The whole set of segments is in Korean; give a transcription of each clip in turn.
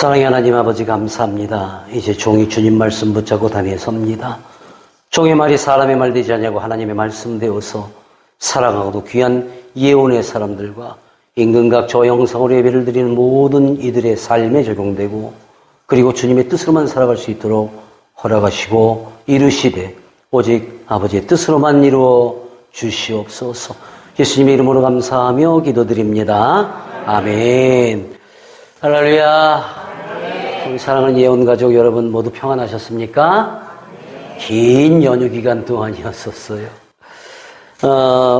사랑의 하나님 아버지 감사합니다. 이제 종이 주님 말씀 붙잡고 다니에 섭니다. 종의 말이 사람의 말 되지 않냐고 하나님의 말씀 되어서 사랑하고도 귀한 예언의 사람들과 임금각 저 영상으로 예배를 드리는 모든 이들의 삶에 적용되고 그리고 주님의 뜻으로만 살아갈 수 있도록 허락하시고 이루시되 오직 아버지의 뜻으로만 이루어 주시옵소서. 예수님의 이름으로 감사하며 기도드립니다. 아멘. 할렐루야. 우리 사랑하는 예언가족 여러분 모두 평안하셨습니까? 긴 연휴 기간 동안이었었어요.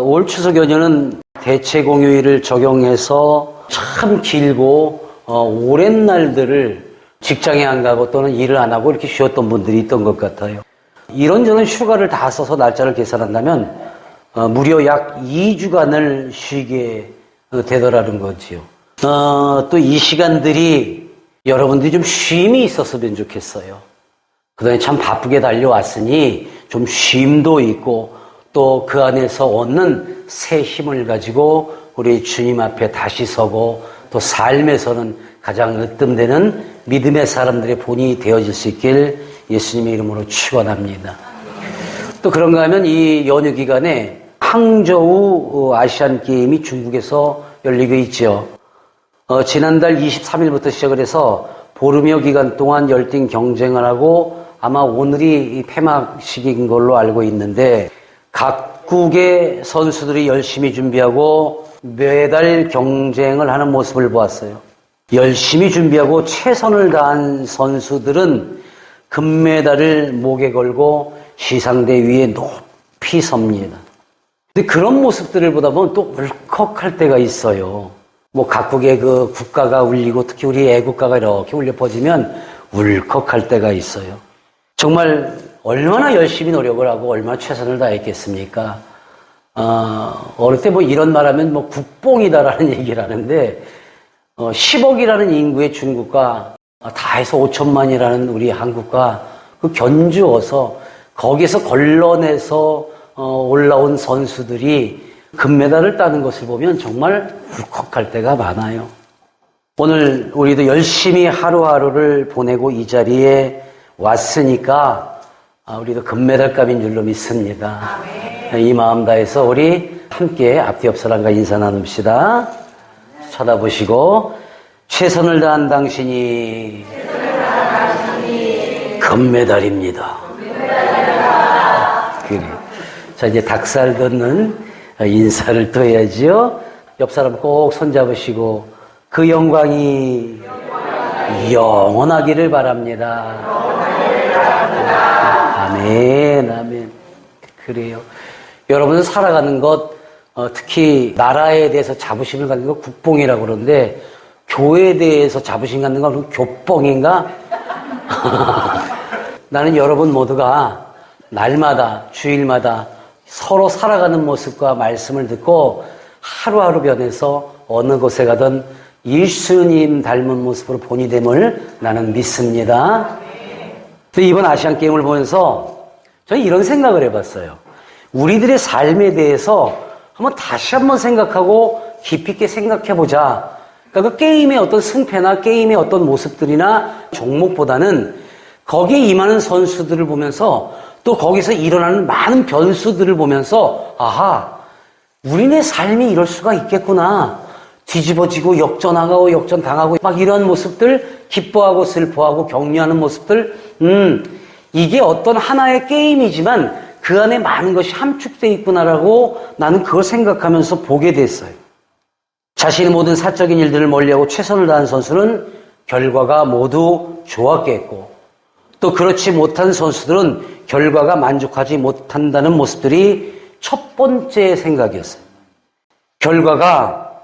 올 추석 연휴는 대체공휴일을 적용해서 참 길고 오랜 날들을 직장에 안 가고 또는 일을 안 하고 이렇게 쉬었던 분들이 있던 것 같아요. 이런저런 휴가를 다 써서 날짜를 계산한다면 무려 약 2주간을 쉬게 되더라는 거지요. 또 이 시간들이 여러분들이 좀 쉼이 있었으면 좋겠어요. 그동안 참 바쁘게 달려왔으니 좀 쉼도 있고 또 그 안에서 얻는 새 힘을 가지고 우리 주님 앞에 다시 서고 또 삶에서는 가장 으뜸되는 믿음의 사람들의 본이 되어질 수 있길 예수님의 이름으로 축원합니다. 또 그런가 하면 이 연휴 기간에 항저우 아시안게임이 중국에서 열리고 있죠. 지난달 23일부터 시작을 해서 보름여 기간 동안 열띤 경쟁을 하고 아마 오늘이 폐막식인 걸로 알고 있는데 각국의 선수들이 열심히 준비하고 메달 경쟁을 하는 모습을 보았어요. 열심히 준비하고 최선을 다한 선수들은 금메달을 목에 걸고 시상대 위에 높이 섭니다. 근데 그런 모습들을 보다 보면 또 울컥할 때가 있어요. 뭐 각국의 그 국가가 울리고 특히 우리 애국가가 이렇게 울려 퍼지면 울컥할 때가 있어요. 정말 얼마나 열심히 노력을 하고 얼마나 최선을 다했겠습니까? 어릴 때 뭐 이런 말하면 뭐 국뽕이다라는 얘기를 하는데 10억이라는 인구의 중국과 다 해서 5천만이라는 우리 한국과 그 견주어서 거기서 걸러내서 올라온 선수들이 금메달을 따는 것을 보면 정말 울컥할 때가 많아요. 오늘 우리도 열심히 하루하루를 보내고 이 자리에 왔으니까 우리도 금메달감인 줄로 믿습니다. 아멘. 이 마음 다해서 우리 함께 앞뒤 옆 사람과 인사 나눕시다. 쳐다보시고 최선을 다한 당신이 금메달입니다. 그래. 자, 이제 닭살 돋는 인사를 또 해야지요. 옆 사람 꼭 손잡으시고 그 영광이 영원하기를 바랍니다. 아멘, 아멘. 그래요. 여러분은 살아가는 것, 특히 나라에 대해서 자부심을 갖는 거 국뽕이라고 그러는데 교회에 대해서 자부심 갖는 건 교뽕인가? 나는 여러분 모두가 날마다 주일마다 서로 살아가는 모습과 말씀을 듣고 하루하루 변해서 어느 곳에 가든 예수님 닮은 모습으로 본이 됨을 나는 믿습니다. 근데 이번 아시안게임을 보면서 저는 이런 생각을 해봤어요. 우리들의 삶에 대해서 다시 한번 생각하고 깊이 있게 생각해보자. 그러니까 그 게임의 어떤 승패나 게임의 어떤 모습들이나 종목보다는 거기에 임하는 선수들을 보면서 또 거기서 일어나는 많은 변수들을 보면서 아하, 우리네 삶이 이럴 수가 있겠구나. 뒤집어지고 역전하고 역전당하고 막 이런 모습들, 기뻐하고 슬퍼하고 격려하는 모습들, 이게 어떤 하나의 게임이지만 그 안에 많은 것이 함축되어 있구나라고 나는 그걸 생각하면서 보게 됐어요. 자신의 모든 사적인 일들을 멀리하고 최선을 다한 선수는 결과가 모두 좋았겠고 또 그렇지 못한 선수들은 결과가 만족하지 못한다는 모습들이 첫 번째 생각이었어요. 결과가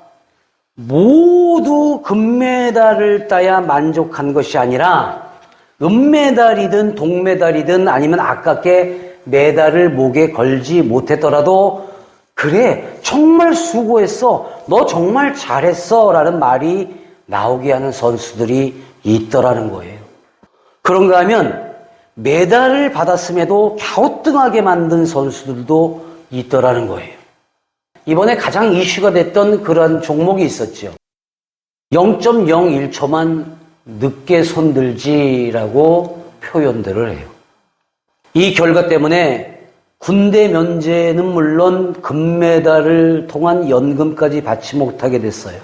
모두 금메달을 따야 만족한 것이 아니라 은메달이든 동메달이든 아니면 아깝게 메달을 목에 걸지 못했더라도 그래 정말 수고했어 너 정말 잘했어 라는 말이 나오게 하는 선수들이 있더라는 거예요. 그런가 하면 메달을 받았음에도 갸우뚱하게 만든 선수들도 있더라는 거예요. 이번에 가장 이슈가 됐던 그런 종목이 있었죠. 0.01초만 늦게 손들지라고 표현들을 해요. 이 결과 때문에 군대 면제는 물론 금메달을 통한 연금까지 받지 못하게 됐어요.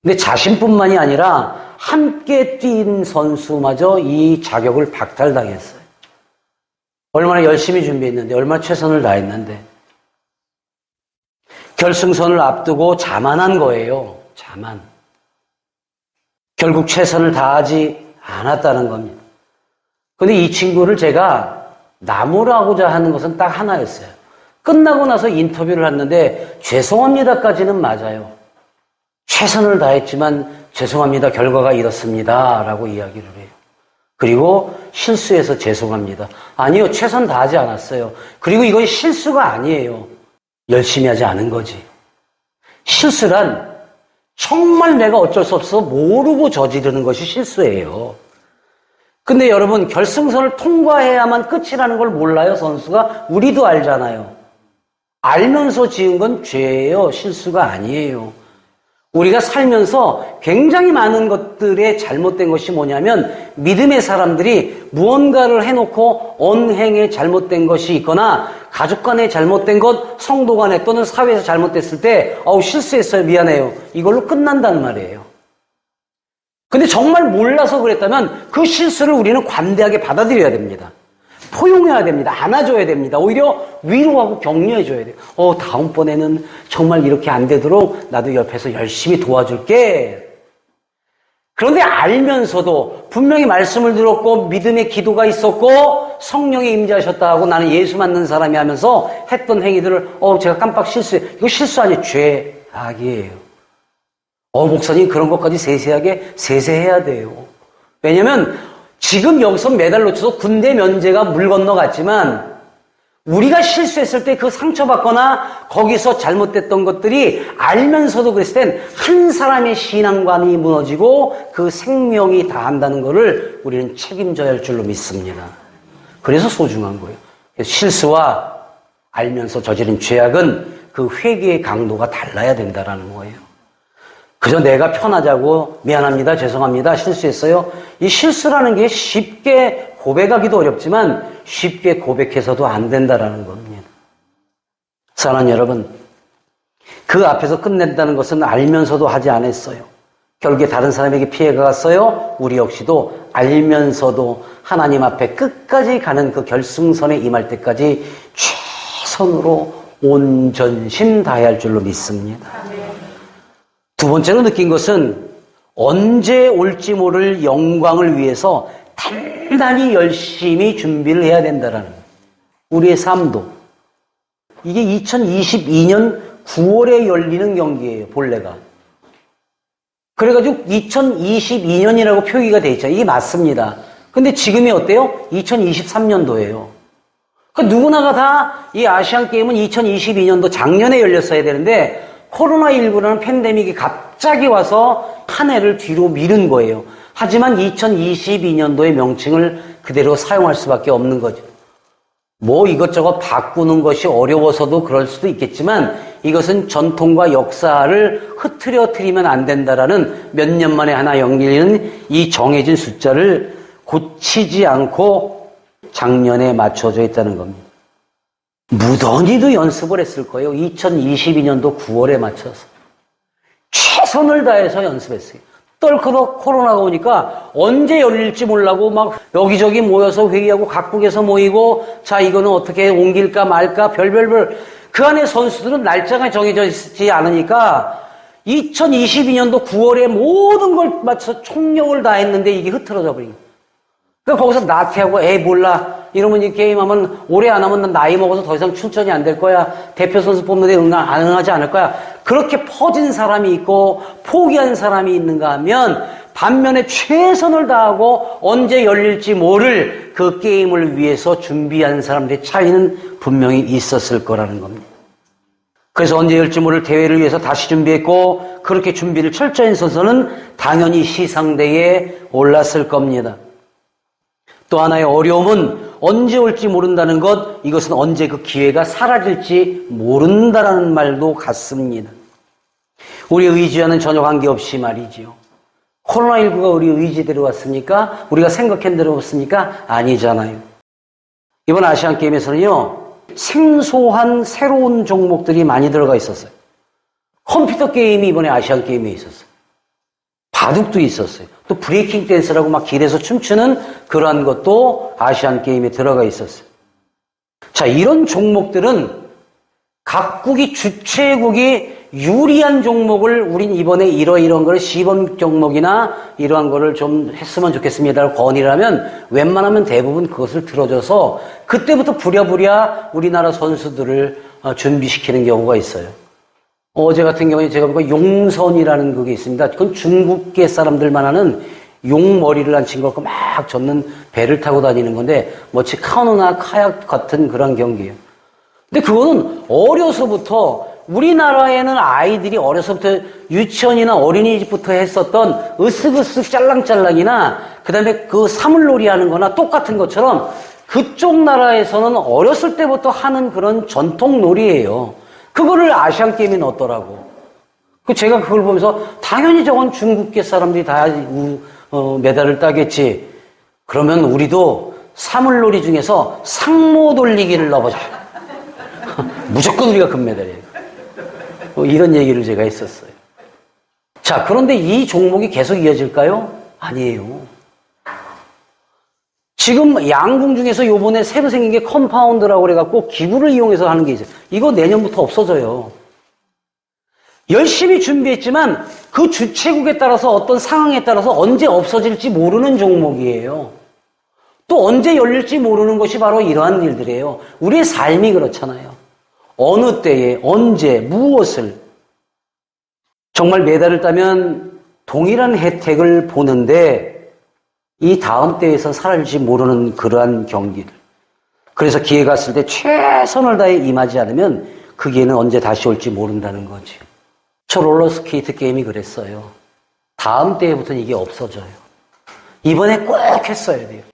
근데 자신뿐만이 아니라 함께 뛴 선수마저 이 자격을 박탈당했어요. 얼마나 열심히 준비했는데, 얼마나 최선을 다했는데. 결승선을 앞두고 자만한 거예요. 자만. 결국 최선을 다하지 않았다는 겁니다. 근데 이 친구를 제가 나무라고자 하는 것은 딱 하나였어요. 끝나고 나서 인터뷰를 했는데 죄송합니다까지는 맞아요. 최선을 다했지만 죄송합니다. 결과가 이렇습니다. 라고 이야기를 해요. 그리고 실수해서 죄송합니다. 아니요. 최선 다하지 않았어요. 그리고 이건 실수가 아니에요. 열심히 하지 않은 거지. 실수란 정말 내가 어쩔 수 없어 모르고 저지르는 것이 실수예요. 근데 여러분, 결승선을 통과해야만 끝이라는 걸 몰라요, 선수가? 우리도 알잖아요. 알면서 지은 건 죄예요. 실수가 아니에요. 우리가 살면서 굉장히 많은 것들에 잘못된 것이 뭐냐면, 믿음의 사람들이 무언가를 해놓고 언행에 잘못된 것이 있거나 가족 간에 잘못된 것, 성도 간에 또는 사회에서 잘못됐을 때 실수했어요. 미안해요. 이걸로 끝난단 말이에요. 근데 정말 몰라서 그랬다면 그 실수를 우리는 관대하게 받아들여야 됩니다. 포용해야 됩니다. 안아줘야 됩니다. 오히려 위로하고 격려해줘야 돼요. 다음번에는 정말 이렇게 안 되도록 나도 옆에서 열심히 도와줄게. 그런데 알면서도 분명히 말씀을 들었고 믿음의 기도가 있었고 성령이 임재하셨다 하고 나는 예수 믿는 사람이 하면서 했던 행위들을 제가 깜빡 실수해. 이거 실수 아니에요. 죄악이에요. 목사님 그런 것까지 세세해야 돼요. 왜냐면 지금 여기서 매달 놓쳐서 군대 면제가 물 건너갔지만 우리가 실수했을 때 그 상처받거나 거기서 잘못됐던 것들이 알면서도 그랬을 땐 한 사람의 신앙관이 무너지고 그 생명이 다한다는 것을 우리는 책임져야 할 줄로 믿습니다. 그래서 소중한 거예요. 실수와 알면서 저지른 죄악은 그 회개의 강도가 달라야 된다는 거예요. 그저 내가 편하자고 미안합니다, 죄송합니다, 실수했어요. 이 실수라는 게 쉽게 고백하기도 어렵지만 쉽게 고백해서도 안 된다라는 겁니다. 사랑하는 여러분, 그 앞에서 끝낸다는 것은 알면서도 하지 않았어요. 결국에 다른 사람에게 피해가 갔어요. 우리 역시도 알면서도 하나님 앞에 끝까지 가는 그 결승선에 임할 때까지 최선으로 온 전심 다해야 할 줄로 믿습니다. 두 번째로 느낀 것은 언제 올지 모를 영광을 위해서 단단히 열심히 준비를 해야 된다는 거예요. 우리의 삶도. 이게 2022년 9월에 열리는 경기예요, 본래가. 그래가지고 2022년이라고 표기가 돼 있잖아요. 이게 맞습니다. 근데 지금이 어때요? 2023년도예요. 그러니까 누구나가 다 이 아시안게임은 2022년도 작년에 열렸어야 되는데 코로나19라는 팬데믹이 갑자기 와서 한 해를 뒤로 미룬 거예요. 하지만 2022년도의 명칭을 그대로 사용할 수밖에 없는 거죠. 뭐 이것저것 바꾸는 것이 어려워서도 그럴 수도 있겠지만 이것은 전통과 역사를 흐트러뜨리면 안 된다라는 몇 년 만에 하나 열리는 이 정해진 숫자를 고치지 않고 작년에 맞춰져 있다는 겁니다. 무던히도 연습을 했을 거예요. 2022년도 9월에 맞춰서. 최선을 다해서 연습했어요. 떨크도 코로나가 오니까 언제 열릴지 몰라고 막 여기저기 모여서 회의하고 각국에서 모이고 자 이거는 어떻게 옮길까 말까 별별별 그 안에 선수들은 날짜가 정해져 있지 않으니까 2022년도 9월에 모든 걸 맞춰서 총력을 다했는데 이게 흐트러져 버린 거예요. 그러니까 거기서 나태하고 몰라 이러면 이 게임하면 오래 안 하면 난 나이 먹어서 더 이상 출전이 안 될 거야. 대표 선수 뽑는데 응하지 않을 거야. 그렇게 퍼진 사람이 있고 포기한 사람이 있는가 하면 반면에 최선을 다하고 언제 열릴지 모를 그 게임을 위해서 준비한 사람들의 차이는 분명히 있었을 거라는 겁니다. 그래서 언제 열릴지 모를 대회를 위해서 다시 준비했고 그렇게 준비를 철저히 한 선수는 당연히 시상대에 올랐을 겁니다. 또 하나의 어려움은 언제 올지 모른다는 것, 이것은 언제 그 기회가 사라질지 모른다라는 말도 같습니다. 우리의 의지와는 전혀 관계없이 말이지요. 코로나19가 우리 의지대로 왔습니까? 우리가 생각한 대로 왔습니까? 아니잖아요. 이번 아시안게임에서는요, 생소한 새로운 종목들이 많이 들어가 있었어요. 컴퓨터 게임이 이번에 아시안게임에 있었어요. 바둑도 있었어요. 또 브레이킹 댄스라고 막 길에서 춤추는 그러한 것도 아시안게임에 들어가 있었어요. 자, 이런 종목들은 각국이 주최국이 유리한 종목을 우린 이번에 이런 거를 시범 종목이나 이러한 거를 좀 했으면 좋겠습니다라고 건의를 하면 웬만하면 대부분 그것을 들어줘서 그때부터 부랴부랴 우리나라 선수들을 준비시키는 경우가 있어요. 어제 같은 경우에 제가 보니까 용선이라는 그게 있습니다. 그건 중국계 사람들만 하는 용머리를 한 친구가 막 젓는 배를 타고 다니는 건데 마치 카누나 카약 같은 그런 경기예요. 근데 그거는 어려서부터 우리나라에는 아이들이 어려서부터 유치원이나 어린이집부터 했었던 으쓱으쓱 짤랑짤랑이나 그다음에 그 사물놀이 하는 거나 똑같은 것처럼 그쪽 나라에서는 어렸을 때부터 하는 그런 전통 놀이예요. 그거를 아시안게임에 넣었더라고. 제가 그걸 보면서 당연히 저건 중국계 사람들이 다 메달을 따겠지. 그러면 우리도 사물놀이 중에서 상모 돌리기를 넣어보자. 무조건 우리가 금메달이에요. 이런 얘기를 제가 했었어요. 자, 그런데 이 종목이 계속 이어질까요? 아니에요. 지금 양궁 중에서 요번에 새로 생긴 게 컴파운드라고 그래갖고 기구를 이용해서 하는 게 있어요. 이거 내년부터 없어져요. 열심히 준비했지만 그 주최국에 따라서 어떤 상황에 따라서 언제 없어질지 모르는 종목이에요. 또 언제 열릴지 모르는 것이 바로 이러한 일들이에요. 우리의 삶이 그렇잖아요. 어느 때에 언제 무엇을 정말 메달을 따면 동일한 혜택을 보는데 이 다음 때에서 살아날지 모르는 그러한 경기들. 그래서 기회가 왔을 때 최선을 다해 임하지 않으면 그 기회는 언제 다시 올지 모른다는 거죠. 저 롤러스케이트 게임이 그랬어요. 다음 때부터는 이게 없어져요. 이번에 꼭 했어야 돼요.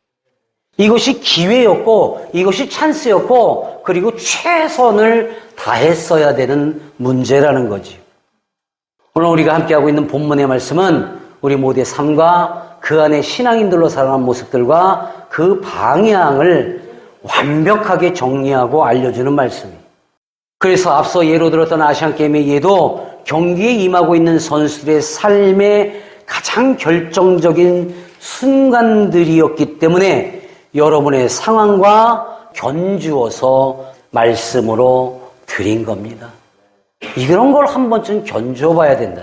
이것이 기회였고 이것이 찬스였고 그리고 최선을 다했어야 되는 문제라는 거지. 오늘 우리가 함께하고 있는 본문의 말씀은 우리 모두의 삶과 그 안에 신앙인들로 살아가는 모습들과 그 방향을 완벽하게 정리하고 알려주는 말씀이에요. 그래서 앞서 예로 들었던 아시안게임의 예도 경기에 임하고 있는 선수들의 삶의 가장 결정적인 순간들이었기 때문에 여러분의 상황과 견주어서 말씀으로 드린 겁니다. 이런 걸 한 번쯤 견줘봐야 된다.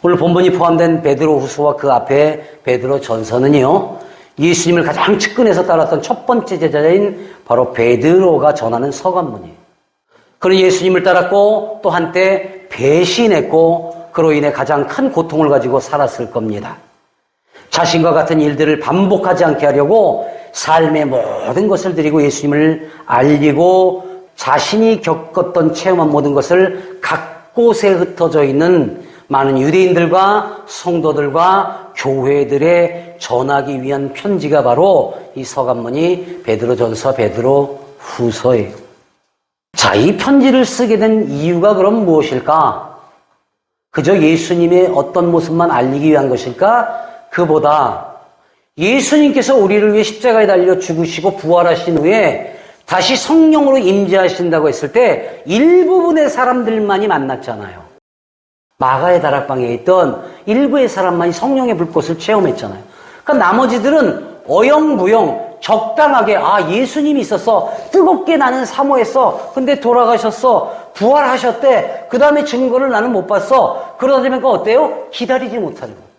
오늘 본문이 포함된 베드로후서와 그 앞에 베드로 전서는요, 예수님을 가장 측근에서 따랐던 첫 번째 제자인 바로 베드로가 전하는 서간문이에요. 그는 예수님을 따랐고 또 한때 배신했고 그로 인해 가장 큰 고통을 가지고 살았을 겁니다. 자신과 같은 일들을 반복하지 않게 하려고 삶의 모든 것을 드리고 예수님을 알리고 자신이 겪었던 체험한 모든 것을 각 곳에 흩어져 있는 많은 유대인들과 성도들과 교회들에 전하기 위한 편지가 바로 이 서간문이 베드로전서 베드로후서예요. 자, 이 편지를 쓰게 된 이유가 그럼 무엇일까? 그저 예수님의 어떤 모습만 알리기 위한 것일까? 그보다 예수님께서 우리를 위해 십자가에 달려 죽으시고 부활하신 후에 다시 성령으로 임재하신다고 했을 때 일부분의 사람들만이 만났잖아요. 마가의 다락방에 있던 일부의 사람만이 성령의 불꽃을 체험했잖아요. 그러니까 나머지들은 어영부영 적당하게 예수님이 있었어. 뜨겁게 나는 사모했어. 근데 돌아가셨어. 부활하셨대. 그 다음에 증거를 나는 못 봤어. 그러다 보니까 어때요? 기다리지 못하는 거예요.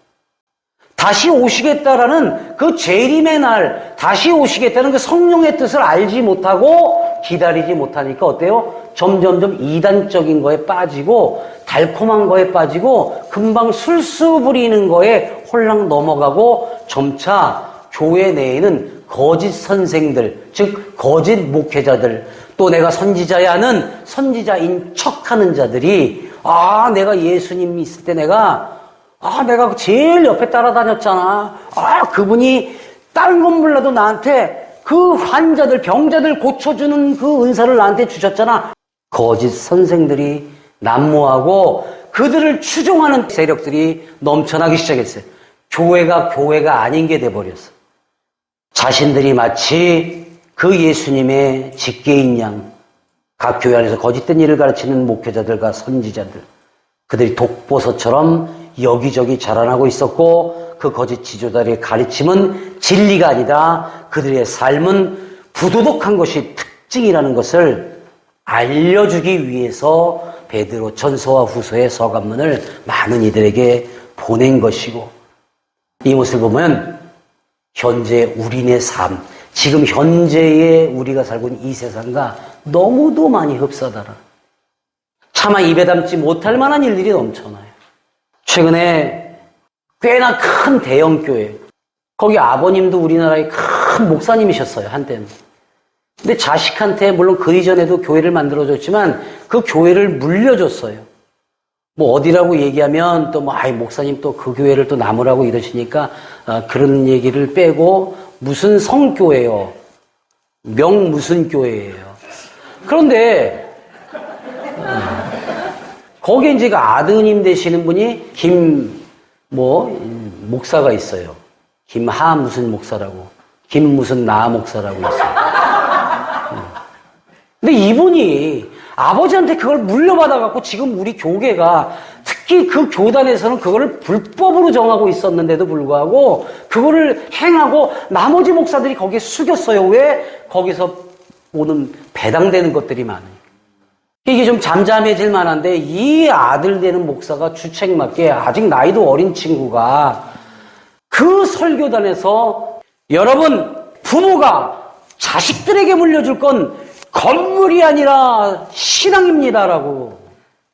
다시 오시겠다라는 그 재림의 날, 다시 오시겠다는 그 성령의 뜻을 알지 못하고 기다리지 못하니까 어때요? 점점점 이단적인 거에 빠지고 달콤한 거에 빠지고 금방 술수 부리는 거에 홀랑 넘어가고 점차 교회 내에는 거짓 선생들, 즉 거짓 목회자들, 또 내가 선지자야 하는 선지자인 척하는 자들이 내가 예수님 있을 때 내가 제일 옆에 따라다녔잖아. 그분이 다른 건 몰라도 나한테 그 환자들, 병자들 고쳐주는 그 은사를 나한테 주셨잖아. 거짓 선생들이 난무하고 그들을 추종하는 세력들이 넘쳐나기 시작했어요. 교회가 아닌 게 돼버렸어. 자신들이 마치 그 예수님의 직계인 양, 각 교회 안에서 거짓된 일을 가르치는 목회자들과 선지자들, 그들이 독보서처럼 여기저기 자라나고 있었고, 그 거짓 지도자들의 가르침은 진리가 아니다. 그들의 삶은 부도덕한 것이 특징이라는 것을 알려주기 위해서 베드로 전서와 후서의 서간문을 많은 이들에게 보낸 것이고, 이 모습을 보면 현재 우리네 삶, 지금 현재의 우리가 살고 있는 이 세상과 너무도 많이 흡사하더라. 차마 입에 담지 못할 만한 일들이 넘쳐나요. 최근에 꽤나 큰 대형교회, 거기 아버님도 우리나라의 큰 목사님이셨어요, 한때는. 근데 자식한테 물론 그 이전에도 교회를 만들어줬지만 그 교회를 물려줬어요. 뭐 어디라고 얘기하면 또 목사님 또 그 교회를 또 남으라고 이러시니까 그런 얘기를 빼고 무슨 성교회요. 명 무슨 교회예요. 그런데 거기에 이제 그 아드님 되시는 분이 목사가 있어요. 김하 무슨 목사라고. 김 무슨 나 목사라고 있어요. 근데 이분이 아버지한테 그걸 물려받아갖고 지금 우리 교계가 특히 그 교단에서는 그거를 불법으로 정하고 있었는데도 불구하고 그거를 행하고 나머지 목사들이 거기에 숙였어요. 왜? 거기서 오는 배당되는 것들이 많아요. 이게 좀 잠잠해질 만한데 이 아들 되는 목사가 주책맞게 아직 나이도 어린 친구가 그 설교단에서 여러분 부모가 자식들에게 물려줄 건 건물이 아니라 신앙입니다라고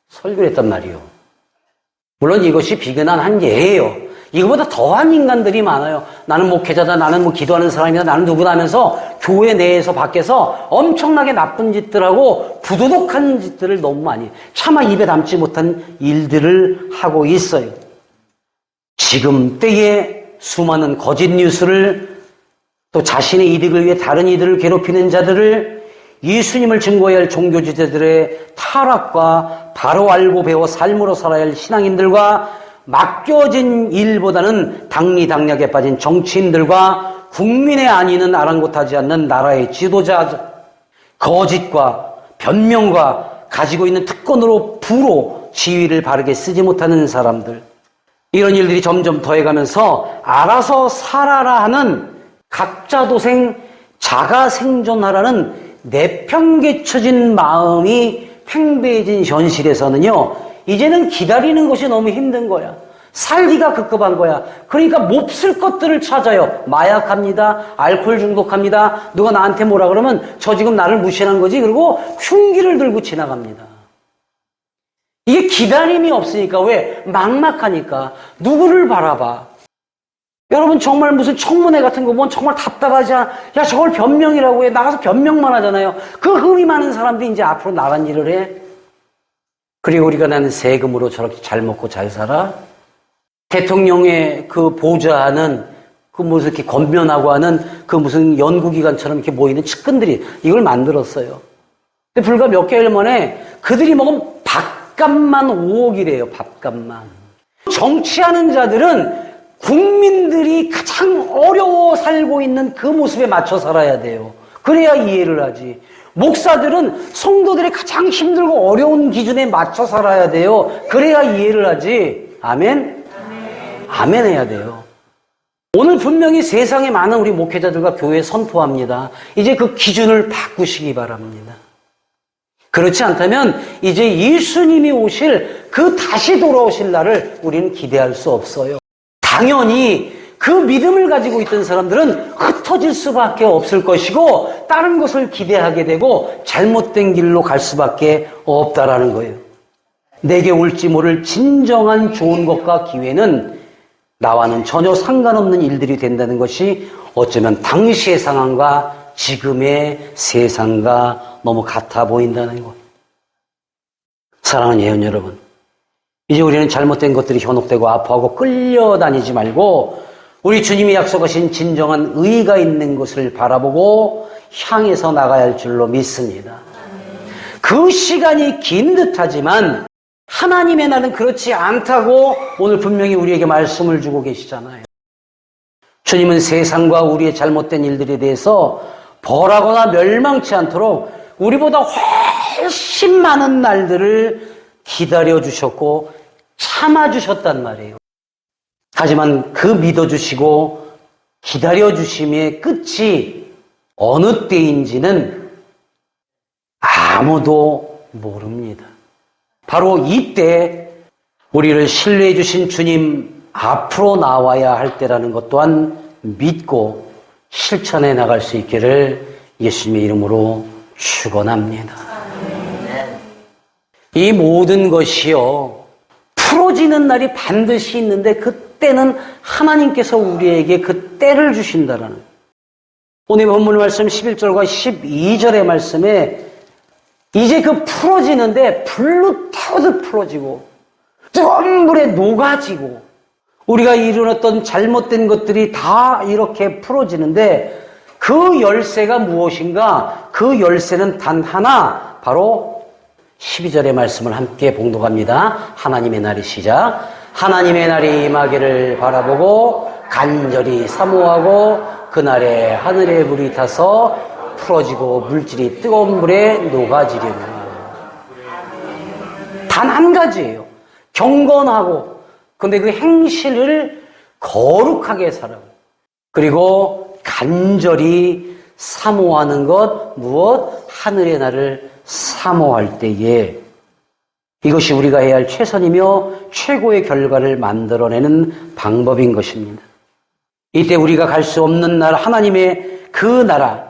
설교를 했단 말이에요. 물론 이것이 비근한 한 예예요. 이거보다 더한 인간들이 많아요. 나는 목회자다, 나는 뭐 기도하는 사람이다, 나는 누구다 하면서 교회 내에서 밖에서 엄청나게 나쁜 짓들하고 부도덕한 짓들을 너무 많이 차마 입에 담지 못한 일들을 하고 있어요. 지금 때에 수많은 거짓 뉴스를 또 자신의 이득을 위해 다른 이들을 괴롭히는 자들을 예수님을 증거해야 할 종교지대들의 타락과 바로 알고 배워 삶으로 살아야 할 신앙인들과 맡겨진 일보다는 당리당략에 빠진 정치인들과 국민의 안위는 아랑곳하지 않는 나라의 지도자, 거짓과 변명과 가지고 있는 특권으로 부로 지위를 바르게 쓰지 못하는 사람들, 이런 일들이 점점 더해가면서 알아서 살아라 하는 각자 도생, 자가 생존하라는 내팽개쳐진 마음이 팽배해진 현실에서는요, 이제는 기다리는 것이 너무 힘든 거야. 살기가 급급한 거야. 그러니까 몹쓸 것들을 찾아요. 마약합니다. 알코올 중독합니다. 누가 나한테 뭐라 그러면 저 지금 나를 무시하는 거지. 그리고 흉기를 들고 지나갑니다. 이게 기다림이 없으니까. 왜? 막막하니까. 누구를 바라봐. 여러분 정말 무슨 청문회 같은 거 보면 정말 답답하지 않아? 야, 저걸 변명이라고 해. 나가서 변명만 하잖아요. 그 흠이 많은 사람들이 이제 앞으로 나간 일을 해. 그리고 우리가 나는 세금으로 저렇게 잘 먹고 잘 살아? 대통령의 그 보좌하는 그 무슨 이렇게 권면하고 하는 그 무슨 연구기관처럼 이렇게 모이는 측근들이 이걸 만들었어요. 근데 불과 몇 개월 만에 그들이 먹은 밥값만 5억이래요. 밥값만. 정치하는 자들은 국민들이 가장 어려워 살고 있는 그 모습에 맞춰 살아야 돼요. 그래야 이해를 하지. 목사들은 성도들이 가장 힘들고 어려운 기준에 맞춰 살아야 돼요. 그래야 이해를 하지. 아멘? 아멘 해야 돼요. 오늘 분명히 세상에 많은 우리 목회자들과 교회에 선포합니다. 이제 그 기준을 바꾸시기 바랍니다. 그렇지 않다면 이제 예수님이 오실 그 다시 돌아오실 날을 우리는 기대할 수 없어요. 당연히 그 믿음을 가지고 있던 사람들은 흩어질 수밖에 없을 것이고 다른 것을 기대하게 되고 잘못된 길로 갈 수밖에 없다라는 거예요. 내게 올지 모를 진정한 좋은 것과 기회는 나와는 전혀 상관없는 일들이 된다는 것이 어쩌면 당시의 상황과 지금의 세상과 너무 같아 보인다는 거예요. 사랑하는 예언 여러분, 이제 우리는 잘못된 것들이 현혹되고 아파하고 끌려다니지 말고 우리 주님이 약속하신 진정한 의의가 있는 것을 바라보고 향해서 나가야 할 줄로 믿습니다. 그 시간이 긴 듯하지만 하나님의 날은 그렇지 않다고 오늘 분명히 우리에게 말씀을 주고 계시잖아요. 주님은 세상과 우리의 잘못된 일들에 대해서 벌하거나 멸망치 않도록 우리보다 훨씬 많은 날들을 기다려주셨고 참아주셨단 말이에요. 하지만 그 믿어주시고 기다려주심의 끝이 어느 때인지는 아무도 모릅니다. 바로 이때 우리를 신뢰해 주신 주님 앞으로 나와야 할 때라는 것 또한 믿고 실천해 나갈 수 있기를 예수님의 이름으로 축원합니다. 이 모든 것이요 풀어지는 날이 반드시 있는데 그때는 하나님께서 우리에게 그 때를 주신다라는 오늘 본문 말씀 11절과 12절의 말씀에 이제 그 풀어지는데 불로 태우듯 풀어지고 뜨거운 물에 녹아지고 우리가 이루었던 잘못된 것들이 다 이렇게 풀어지는데 그 열쇠가 무엇인가? 그 열쇠는 단 하나, 바로 12절의 말씀을 함께 봉독합니다. 하나님의 날이 시작. 하나님의 날이 임하기를 바라보고 간절히 사모하고 그날에 하늘에 불이 타서 풀어지고 물질이 뜨거운 물에 녹아지려나. 단 한 가지예요. 경건하고 근데 그 행실을 거룩하게 살아요. 그리고 간절히 사모하는 것 무엇? 하늘의 날을 사모할 때에 이것이 우리가 해야 할 최선이며 최고의 결과를 만들어내는 방법인 것입니다. 이때 우리가 갈 수 없는 날 하나님의 그 나라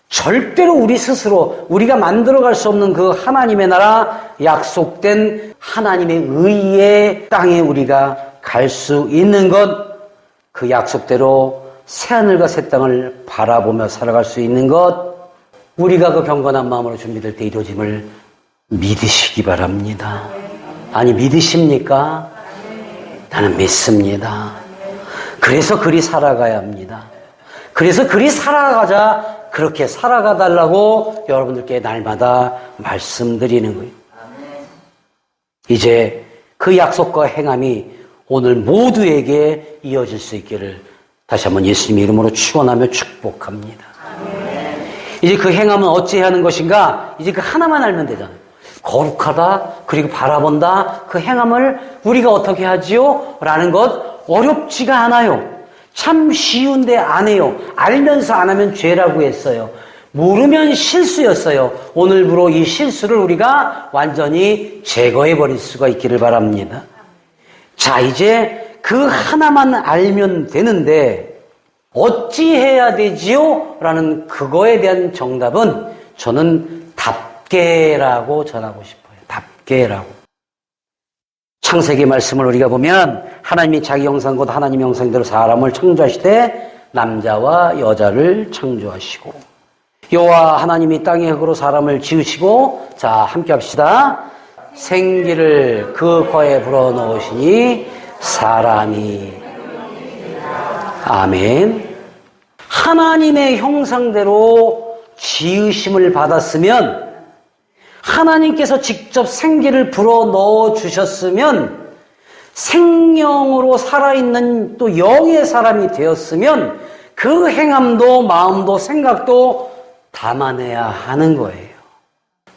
절대로 우리 스스로 우리가 만들어갈 수 없는 그 하나님의 나라 약속된 하나님의 의의 땅에 우리가 갈 수 있는 것 그 약속대로 새하늘과 새 땅을 바라보며 살아갈 수 있는 것 우리가 그 경건한 마음으로 준비될 때 이루어짐을 믿으시기 바랍니다. 아니 믿으십니까? 나는 믿습니다. 그래서 그리 살아가야 합니다. 그래서 그리 살아가자 그렇게 살아가 달라고 여러분들께 날마다 말씀드리는 거예요. 이제 그 약속과 행함이 오늘 모두에게 이어질 수 있기를 다시 한번 예수님의 이름으로 축원하며 축복합니다. 이제 그 행함은 어찌해야 하는 것인가? 이제 그 하나만 알면 되잖아요. 거룩하다, 그리고 바라본다, 그 행함을 우리가 어떻게 하지요? 라는 것 어렵지가 않아요. 참 쉬운데 안 해요. 알면서 안 하면 죄라고 했어요. 모르면 실수였어요. 오늘부로 이 실수를 우리가 완전히 제거해버릴 수가 있기를 바랍니다. 자, 이제 그 하나만 알면 되는데 어찌해야 되지요? 라는 그거에 대한 정답은 저는 답게라고 전하고 싶어요. 답게라고. 창세기 말씀을 우리가 보면 하나님이 자기 형상 곧 하나님 형상대로 사람을 창조하시되 남자와 여자를 창조하시고 여호와 하나님이 땅의 흙으로 사람을 지으시고 자 함께 합시다. 생기를 그 코에 불어넣으시니 사람이 아멘. 하나님의 형상대로 지으심을 받았으면 하나님께서 직접 생기를 불어넣어 주셨으면 생명으로 살아있는 또 영의 사람이 되었으면 그 행함도 마음도 생각도 담아내야 하는 거예요.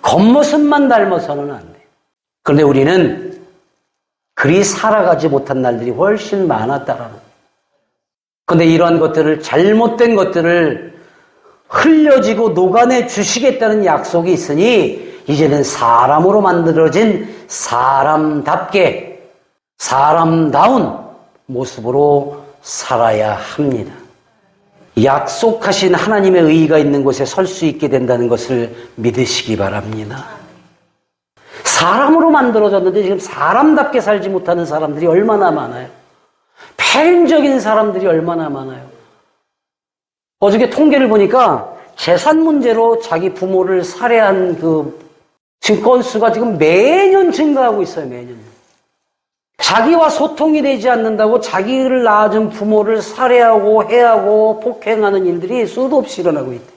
겉모습만 닮아서는 안 돼요. 그런데 우리는 그리 살아가지 못한 날들이 훨씬 많았다라는 거예요. 그런데 이러한 것들을 잘못된 것들을 흘려지고 녹아내 주시겠다는 약속이 있으니 이제는 사람으로 만들어진 사람답게 사람다운 모습으로 살아야 합니다. 약속하신 하나님의 의의가 있는 곳에 설 수 있게 된다는 것을 믿으시기 바랍니다. 사람으로 만들어졌는데 지금 사람답게 살지 못하는 사람들이 얼마나 많아요. 폐륜적인 사람들이 얼마나 많아요. 어저께 통계를 보니까 재산 문제로 자기 부모를 살해한 그 지금 건수가 지금 매년 증가하고 있어요. 매년. 자기와 소통이 되지 않는다고 자기를 낳아준 부모를 살해하고 해하고 폭행하는 일들이 수도 없이 일어나고 있대.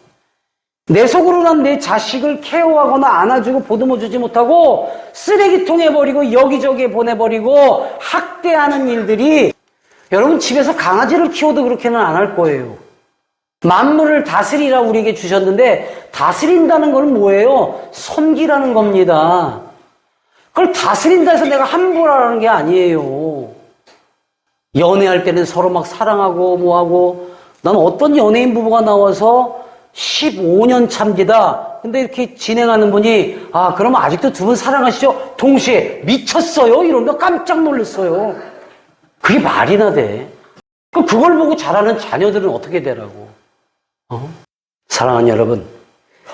내 속으로 난 내 자식을 케어하거나 안아주고 보듬어주지 못하고 쓰레기통에 버리고 여기저기에 보내버리고 학대하는 일들이, 여러분 집에서 강아지를 키워도 그렇게는 안 할 거예요. 만물을 다스리라 우리에게 주셨는데 다스린다는 건 뭐예요? 섬기라는 겁니다. 그걸 다스린다 해서 내가 함부로 하는 게 아니에요. 연애할 때는 서로 막 사랑하고 뭐하고, 난 어떤 연예인 부부가 나와서 15년 참기다. 근데 이렇게 진행하는 분이, 아, 그러면 아직도 두 분 사랑하시죠? 동시에 미쳤어요? 이러면 깜짝 놀랐어요. 그게 말이나 돼. 그걸 보고 자라는 자녀들은 어떻게 되라고. 사랑하는 여러분,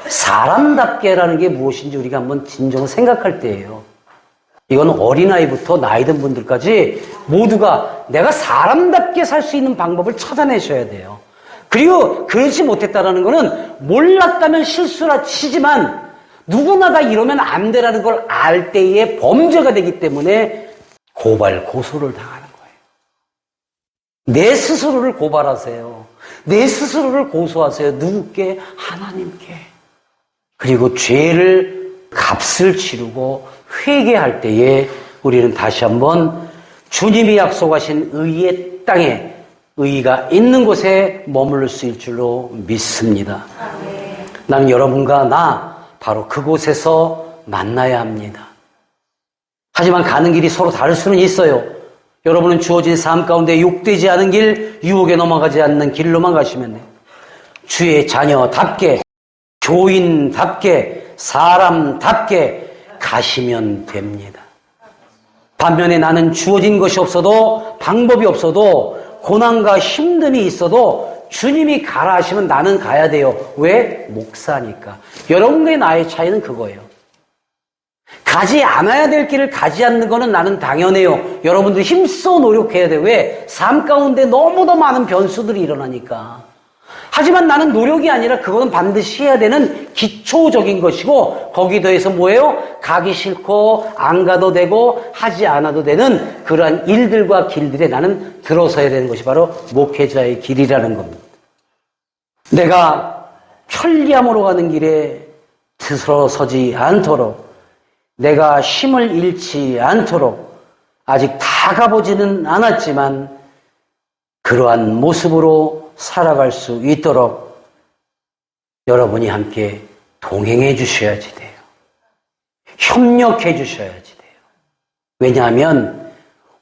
사람답게라는 게 무엇인지 우리가 한번 진정으로 생각할 때예요. 이건 어린아이부터 나이 든 분들까지 모두가 내가 사람답게 살 수 있는 방법을 찾아내셔야 돼요. 그리고 그러지 못했다는 거는 몰랐다면 실수라 치지만 누구나 다 이러면 안 되라는 걸 알 때에 범죄가 되기 때문에 고발, 고소를 당하는 거예요. 내 스스로를 고발하세요. 내 스스로를 고소하세요. 누구께? 하나님께. 그리고 죄를 값을 치르고 회개할 때에 우리는 다시 한번 주님이 약속하신 의의 땅에, 의가 있는 곳에 머무를 수 있을 줄로 믿습니다. 나는 여러분과 나 바로 그곳에서 만나야 합니다. 하지만 가는 길이 서로 다를 수는 있어요. 여러분은 주어진 삶 가운데 욕되지 않은 길, 유혹에 넘어가지 않는 길로만 가시면 돼요. 주의 자녀답게, 교인답게, 사람답게 가시면 됩니다. 반면에 나는 주어진 것이 없어도, 방법이 없어도, 고난과 힘듦이 있어도 주님이 가라 하시면 나는 가야 돼요. 왜? 목사니까. 여러분과 나의 차이는 그거예요. 가지 않아야 될 길을 가지 않는 거는 나는 당연해요. 여러분들 힘써 노력해야 돼요. 왜? 삶 가운데 너무도 많은 변수들이 일어나니까. 하지만 나는 노력이 아니라 그거는 반드시 해야 되는 기초적인 것이고, 거기 더해서 뭐예요? 가기 싫고 안 가도 되고 하지 않아도 되는 그러한 일들과 길들에 나는 들어서야 되는 것이 바로 목회자의 길이라는 겁니다. 내가 편리함으로 가는 길에 들어서지 않도록, 내가 힘을 잃지 않도록, 아직 다 가보지는 않았지만 그러한 모습으로 살아갈 수 있도록 여러분이 함께 동행해 주셔야지 돼요. 협력해 주셔야지 돼요. 왜냐하면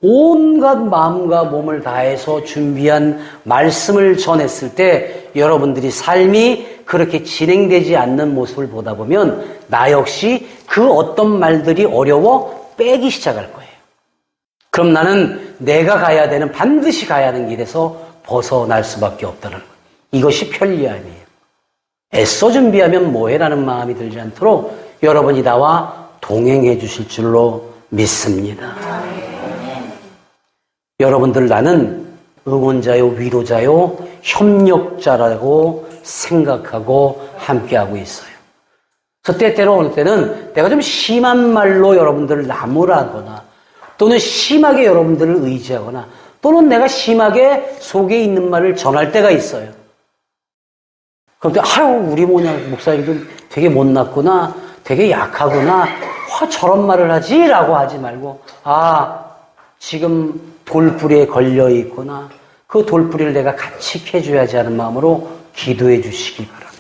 온갖 마음과 몸을 다해서 준비한 말씀을 전했을 때 여러분들이 삶이 그렇게 진행되지 않는 모습을 보다 보면 나 역시 그 어떤 말들이 어려워 빼기 시작할 거예요. 그럼 나는 내가 가야 되는, 반드시 가야 하는 길에서 벗어날 수밖에 없다는 거예요. 이것이 편리함이에요. 애써 준비하면 뭐해라는 마음이 들지 않도록 여러분이 나와 동행해 주실 줄로 믿습니다. 여러분들, 나는 응원자요, 위로자요, 협력자라고 생각하고 함께하고 있어요. 그래서 때때로 어느 때는 내가 좀 심한 말로 여러분들을 나무라거나, 또는 심하게 여러분들을 의지하거나, 또는 내가 심하게 속에 있는 말을 전할 때가 있어요. 그런데 아유, 우리 목사님도 되게 못났구나, 되게 약하구나, 저런 말을 하지? 라고 하지 말고, 아, 지금 돌뿌리에 걸려 있구나, 그 돌뿌리를 내가 같이 캐줘야지 하는 마음으로 기도해 주시기 바랍니다.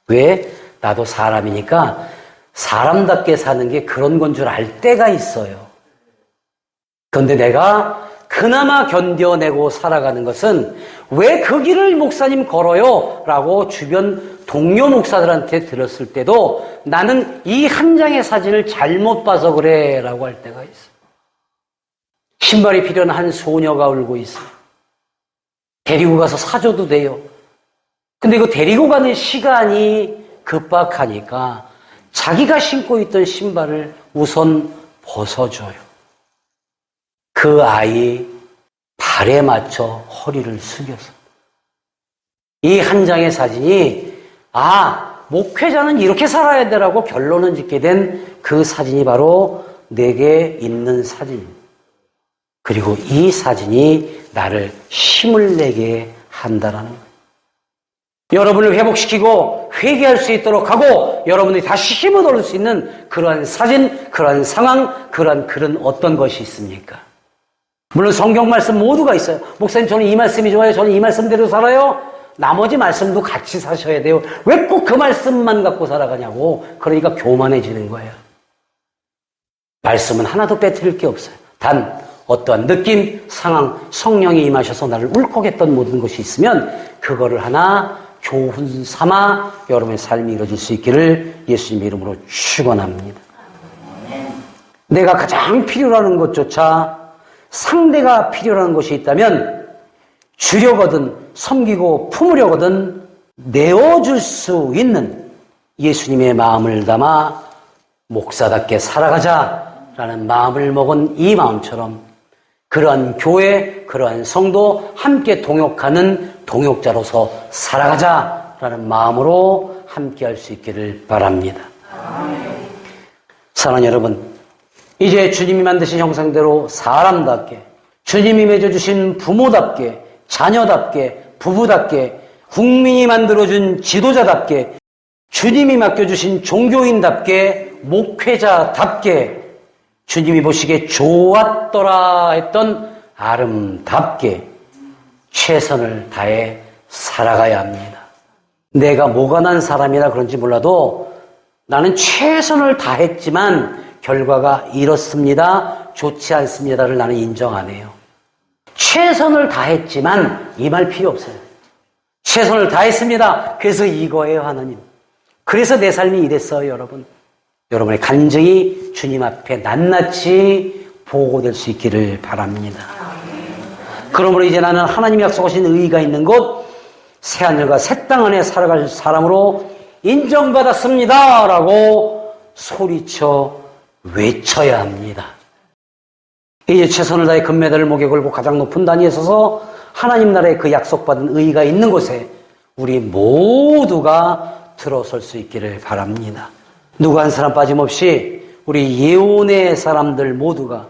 왜? 나도 사람이니까 사람답게 사는 게 그런 건 줄 알 때가 있어요. 그런데 내가 그나마 견뎌내고 살아가는 것은, 왜 그 길을 목사님 걸어요? 라고 주변 동료 목사들한테 들었을 때도 나는 이 한 장의 사진을 잘못 봐서 그래 라고 할 때가 있어요. 신발이 필요한 한 소녀가 울고 있어요. 데리고 가서 사줘도 돼요. 근데 이거 데리고 가는 시간이 급박하니까 자기가 신고 있던 신발을 우선 벗어줘요. 그 아이 발에 맞춰 허리를 숙여서. 이 한 장의 사진이, 아, 목회자는 이렇게 살아야 되라고 결론을 짓게 된 그 사진이 바로 내게 있는 사진입니다. 그리고 이 사진이 나를 힘을 내게 한다라는 거예요. 여러분을 회복시키고 회개할 수 있도록 하고 여러분이 다시 힘을 얻을 수 있는 그러한 사진, 그러한 상황, 그러한 글은 어떤 것이 있습니까? 물론 성경 말씀 모두가 있어요. 목사님, 저는 이 말씀이 좋아요. 저는 이 말씀대로 살아요. 나머지 말씀도 같이 사셔야 돼요. 왜 꼭 그 말씀만 갖고 살아가냐고. 그러니까 교만해지는 거예요. 말씀은 하나도 빼뜨릴 게 없어요. 단 어떠한 느낌, 상황, 성령이 임하셔서 나를 울컥했던 모든 것이 있으면 그거를 하나 교훈 삼아 여러분의 삶이 이루어질 수 있기를 예수님의 이름으로 축원합니다. 내가 가장 필요로 하는 것조차 상대가 필요로 하는 것이 있다면 주려거든 섬기고 품으려거든 내어줄 수 있는 예수님의 마음을 담아 목사답게 살아가자라는 마음을 먹은 이 마음처럼 그러한 교회, 그러한 성도 함께 동역하는 동역자로서 살아가자라는 마음으로 함께 할 수 있기를 바랍니다. 사랑하는 여러분, 이제 주님이 만드신 형상대로 사람답게, 주님이 맺어주신 부모답게, 자녀답게, 부부답게, 국민이 만들어준 지도자답게, 주님이 맡겨주신 종교인답게, 목회자답게, 주님이 보시기에 좋았더라 했던 아름답게 최선을 다해 살아가야 합니다. 내가 뭐가 난 사람이라 그런지 몰라도 나는 최선을 다했지만 결과가 이렇습니다. 좋지 않습니다를 나는 인정 안 해요. 최선을 다했지만 이 말 필요 없어요. 최선을 다했습니다. 그래서 이거예요, 하나님. 그래서 내 삶이 이랬어요, 여러분. 여러분의 간증이 주님 앞에 낱낱이 보고될 수 있기를 바랍니다. 그러므로 이제 나는 하나님이 약속하신 의의가 있는 곳, 새하늘과 새 땅 안에 살아갈 사람으로 인정받았습니다 라고 소리쳐 외쳐야 합니다. 이제 최선을 다해 금메달을 목에 걸고 가장 높은 단위에 서서 하나님 나라의 그 약속받은 의의가 있는 곳에 우리 모두가 들어설 수 있기를 바랍니다. 누구 한 사람 빠짐없이 우리 예언의 사람들 모두가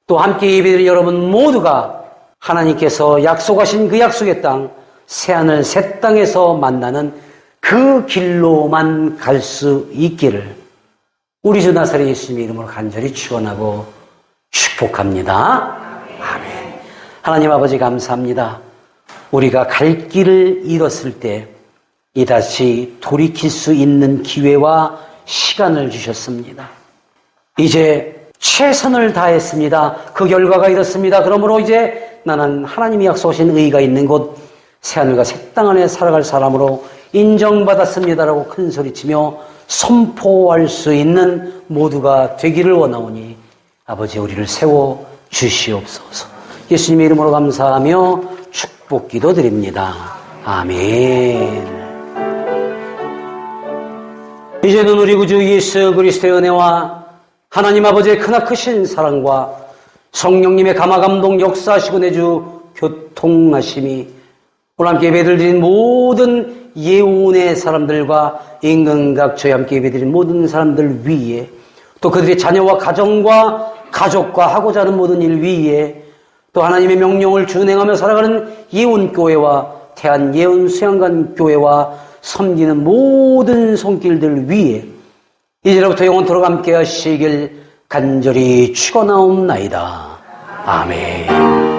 또 함께 예배드린 여러분 모두가 하나님께서 약속하신 그 약속의 땅, 새하늘 새 땅에서 만나는 그 길로만 갈 수 있기를 우리 주 나사렛 예수님의 이름으로 간절히 축원하고 축복합니다. 아멘. 하나님 아버지 감사합니다. 우리가 갈 길을 잃었을 때 이다시 돌이킬 수 있는 기회와 시간을 주셨습니다. 이제 최선을 다했습니다. 그 결과가 이렇습니다. 그러므로 이제 나는 하나님이 약속하신 의의가 있는 곳 새하늘과 새 땅 안에 살아갈 사람으로 인정받았습니다라고 큰 소리치며 선포할 수 있는 모두가 되기를 원하오니 아버지 우리를 세워 주시옵소서. 예수님의 이름으로 감사하며 축복 기도드립니다. 아멘. 이제는 우리 구주 예수 그리스도의 은혜와 하나님 아버지의 크나크신 사랑과 성령님의 감화감동 역사하시고 내주 교통하심이 오늘 함께 예배드린 모든 예언의 사람들과 인근각 저희 함께 예배드린 모든 사람들 위에 또 그들의 자녀와 가정과 가족과 하고자 하는 모든 일 위에 또 하나님의 명령을 준행하며 살아가는 예언교회와 대한예언수양관 교회와 섬기는 모든 손길들 위에 이제로부터 영원토록 함께 하시길 간절히 축원하옵나이다. 아멘.